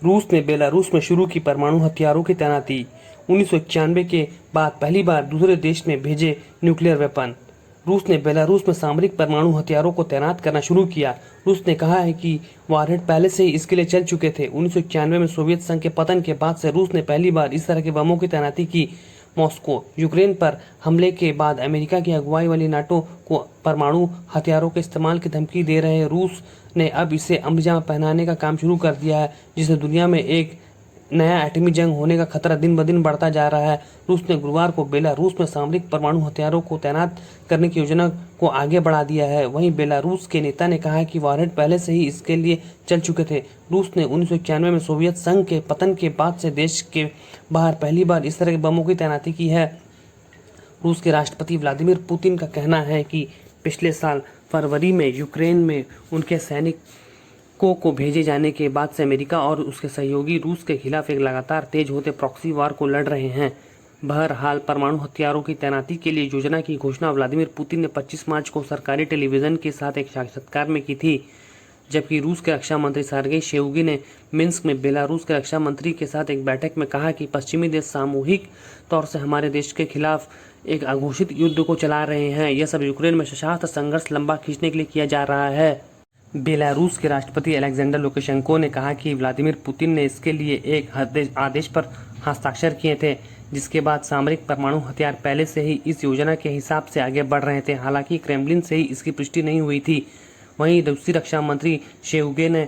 रूस ने बेलारूस में शुरू की परमाणु हथियारों की तैनाती। 1991 के बाद पहली बार दूसरे देश में भेजे न्यूक्लियर वेपन। रूस ने बेलारूस में सामरिक परमाणु हथियारों को तैनात करना शुरू किया। रूस ने कहा है कि वारहेड पहले से ही इसके लिए चल चुके थे। 1991 में सोवियत संघ के पतन के बाद से रूस ने पहली बार इस तरह के बमों की तैनाती की। मॉस्को यूक्रेन पर हमले के बाद अमेरिका की अगुवाई वाली नाटो को परमाणु हथियारों के इस्तेमाल की धमकी दे रहे रूस ने अब इसे अमलीजामा पहनाने का काम शुरू कर दिया है, जिससे दुनिया में एक नया एटमी जंग होने का खतरा दिन ब दिन बढ़ता जा रहा है। रूस ने गुरुवार को बेलारूस में सामरिक परमाणु हथियारों को तैनात करने की योजना को आगे बढ़ा दिया है। वहीं बेलारूस के नेता ने कहा कि वारहेड पहले से ही इसके लिए चल चुके थे। रूस ने 1991 में सोवियत संघ के पतन के बाद से देश के बाहर पहली बार इस तरह के बमों की तैनाती की है। रूस के राष्ट्रपति व्लादिमीर पुतिन का कहना है कि पिछले साल फरवरी में यूक्रेन में उनके सैनिकों को भेजे जाने के बाद से अमेरिका और उसके सहयोगी रूस के खिलाफ एक लगातार तेज होते प्रॉक्सी वार को लड़ रहे हैं। बहरहाल परमाणु हथियारों की तैनाती के लिए योजना की घोषणा व्लादिमीर पुतिन ने 25 मार्च को सरकारी टेलीविजन के साथ एक साक्षात्कार में की थी, जबकि रूस के रक्षा मंत्री सर्गेई शोइगु ने मिन्स्क में बेलारूस के रक्षा मंत्री के साथ एक बैठक में कहा कि पश्चिमी देश सामूहिक तौर से हमारे देश के खिलाफ एक अघोषित युद्ध को चला रहे हैं। यह सब यूक्रेन में सशस्त्र संघर्ष लंबा खींचने के लिए किया जा रहा है। बेलारूस के राष्ट्रपति अलेक्जेंडर लुकाशेंको ने कहा कि व्लादिमीर पुतिन ने इसके लिए एक आदेश पर हस्ताक्षर किए थे, जिसके बाद सामरिक परमाणु हथियार पहले से ही इस योजना के हिसाब से आगे बढ़ रहे थे। हालांकि क्रेमलिन से ही इसकी पुष्टि नहीं हुई थी। वहीं रूसी रक्षा मंत्री शोइगु ने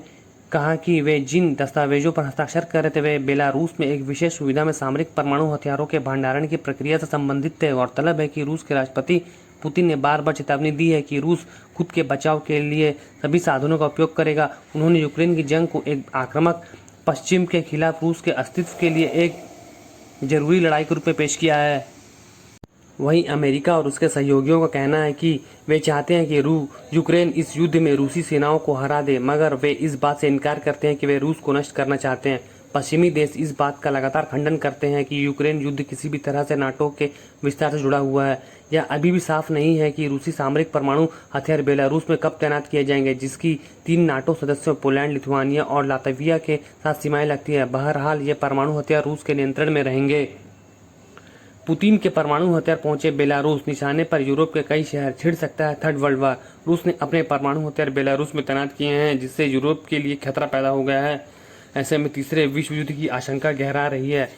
कहा कि वे जिन दस्तावेजों पर हस्ताक्षर कर रहे थे वे बेलारूस में एक विशेष सुविधा में सामरिक परमाणु हथियारों के भंडारण की प्रक्रिया से संबंधित थे। गौरतलब है कि रूस के राष्ट्रपति पुतिन ने बार बार चेतावनी दी है कि रूस खुद के बचाव के लिए सभी साधनों का उपयोग करेगा। उन्होंने यूक्रेन की जंग को एक आक्रामक पश्चिम के खिलाफ रूस के अस्तित्व के लिए एक जरूरी लड़ाई के रूप में पेश किया है। वहीं अमेरिका और उसके सहयोगियों का कहना है कि वे चाहते हैं कि यूक्रेन इस युद्ध में रूसी सेनाओं को हरा दे, मगर वे इस बात से इनकार करते हैं कि वे रूस को नष्ट करना चाहते हैं। पश्चिमी देश इस बात का लगातार खंडन करते हैं कि यूक्रेन युद्ध किसी भी तरह से नाटो के विस्तार से जुड़ा हुआ है। यह अभी भी साफ नहीं है कि रूसी सामरिक परमाणु हथियार बेलारूस में कब तैनात किए जाएंगे, जिसकी 3 नाटो सदस्यों पोलैंड, लिथुआनिया और लातविया के साथ सीमाएं लगती है। बहरहाल ये परमाणु हथियार रूस के नियंत्रण में रहेंगे। पुतिन के परमाणु हथियार पहुंचे बेलारूस, निशाने पर यूरोप के कई शहर, छिड़ सकता है थर्ड वर्ल्ड वार। रूस ने अपने परमाणु हथियार बेलारूस में तैनात किए हैं, जिससे यूरोप के लिए खतरा पैदा हो गया है। ऐसे में तीसरे विश्व युद्ध की आशंका गहरा रही है।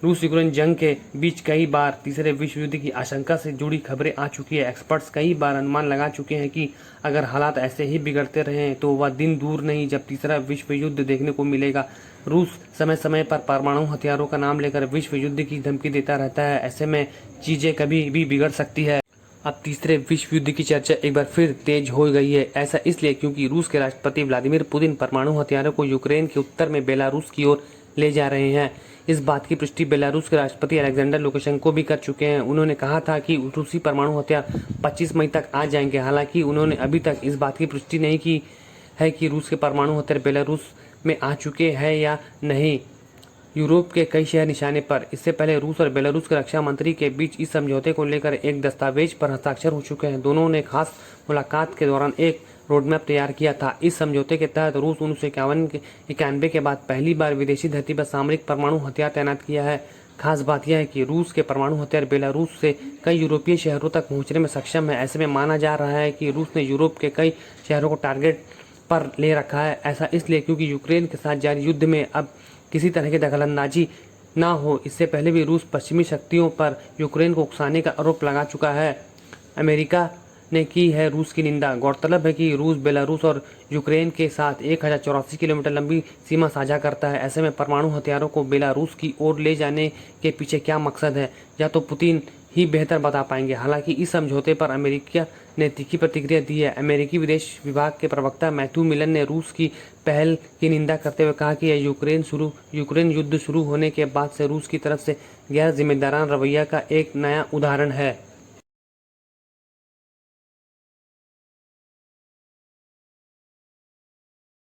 रूस यूक्रेन जंग के बीच कई बार तीसरे विश्व युद्ध की आशंका से जुड़ी खबरें आ चुकी है। एक्सपर्ट्स कई बार अनुमान लगा चुके हैं कि अगर हालात ऐसे ही बिगड़ते रहें तो वह दिन दूर नहीं जब तीसरा विश्व युद्ध देखने को मिलेगा। रूस समय समय पर परमाणु हथियारों का नाम लेकर विश्व युद्ध की धमकी देता रहता है। ऐसे में चीजें कभी भी बिगड़ सकती है। अब तीसरे विश्व युद्ध की चर्चा एक बार फिर तेज हो गई है। ऐसा इसलिए क्योंकि रूस के राष्ट्रपति व्लादिमीर पुतिन परमाणु हथियारों को यूक्रेन के उत्तर में बेलारूस की ओर ले जा रहे हैं। इस बात की पुष्टि बेलारूस के राष्ट्रपति अलेक्जेंडर लुकाशेंको भी कर चुके हैं। उन्होंने कहा था कि रूसी परमाणु हथियार 25 मई तक आ जाएंगे। हालांकि उन्होंने अभी तक इस बात की पुष्टि नहीं की है कि रूस के परमाणु हथियार बेलारूस में आ चुके हैं या नहीं। यूरोप के कई शहर निशाने पर। इससे पहले रूस और बेलारूस के रक्षा मंत्री के बीच इस समझौते को लेकर एक दस्तावेज पर हस्ताक्षर हो चुके हैं। दोनों ने खास मुलाकात के दौरान एक रोडमैप तैयार किया था। इस समझौते के तहत रूस 1991 के बाद पहली बार विदेशी धरती पर सामरिक परमाणु हथियार तैनात किया है। खास बात यह है कि रूस के परमाणु हथियार बेलारूस से कई यूरोपीय शहरों तक पहुंचने में सक्षम है। ऐसे में माना जा रहा है कि रूस ने यूरोप के कई शहरों को टारगेट पर ले रखा है। ऐसा इसलिए क्योंकि यूक्रेन के साथ जारी युद्ध में अब किसी तरह की दखलंदाजी ना हो। इससे पहले भी रूस पश्चिमी शक्तियों पर यूक्रेन को उकसाने का आरोप लगा चुका है। अमेरिका ने की है रूस की निंदा। गौरतलब है कि रूस बेलारूस और यूक्रेन के साथ 1084 किलोमीटर लंबी सीमा साझा करता है। ऐसे में परमाणु हथियारों को बेलारूस की ओर ले जाने के पीछे क्या मकसद है, या तो पुतिन ही बेहतर बता पाएंगे। हालांकि इस समझौते पर अमेरिका ने तीखी प्रतिक्रिया दी है। अमेरिकी विदेश विभाग के प्रवक्ता मैथ्यू मिलर ने रूस की पहल की निंदा करते हुए कहा कि यह यूक्रेन युद्ध शुरू होने के बाद से रूस की तरफ से गैर जिम्मेदाराना रवैया का एक नया उदाहरण है।